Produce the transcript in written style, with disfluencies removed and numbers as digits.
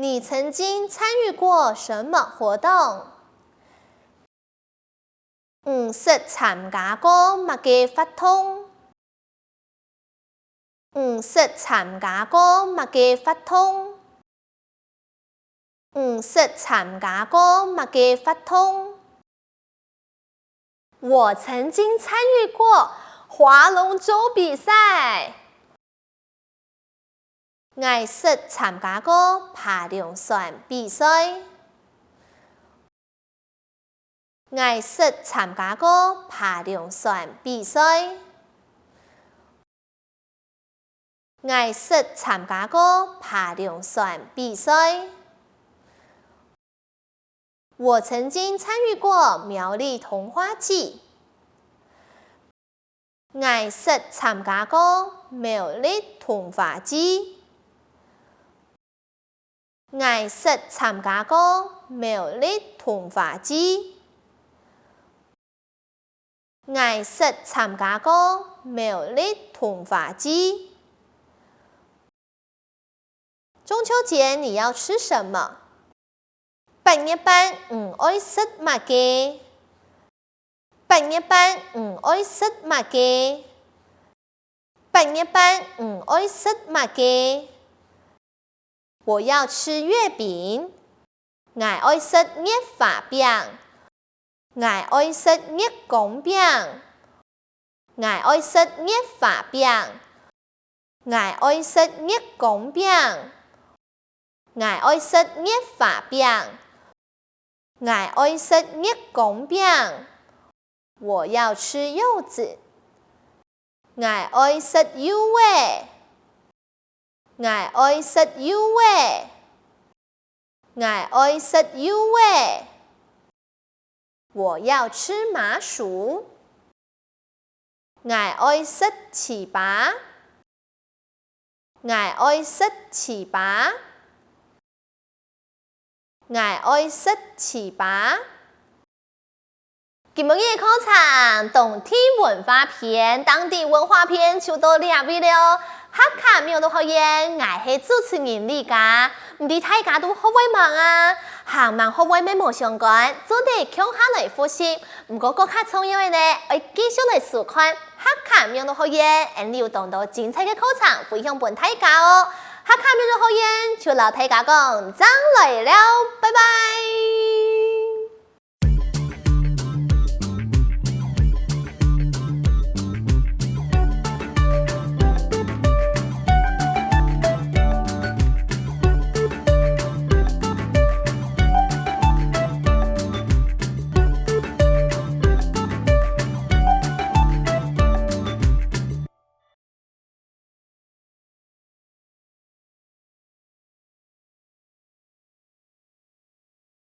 你曾经参与过什么活動？唔識參加過乜嘅活動？唔識參加過乜嘅活動？唔識參加過乜嘅活動？我曾經參與過划龍舟比賽。我識參加過爬龍船比賽。我識參加過爬龍船比賽。我識參加過爬龍船比賽。我曾經參與過苗栗童話季。我識參加過苗栗童話季。我識參加過苗栗童話季。我識參加過苗栗童話季。中秋節你要吃什麼？8月班唔愛食乜嘅？8月班唔愛食乜嘅？8月班唔愛食乜嘅？我要吃月餅。我愛食月花餅。我愛食月光餅。我愛食月花餅。我愛食月光餅。我愛食月花餅。我愛食月光餅。我要吃柚子。我愛食柚味。我愛食柚味。我愛食柚味。我要吃麻薯。我愛食糍粑。我愛食糍粑。我愛食糍粑。今日嘅課程當地文化篇，當地文化篇就到呢位了。客家廟的學員，我係主持人李嘉，唔知大家都好為忙啊，行忙好為咩冇相關，做啲強下來複習。唔過更加重要嘅呢，我繼續來收看客家廟的學員，而有當到精彩嘅課程分享俾大家哦。客家廟的學員就老大家講，再來了，拜拜。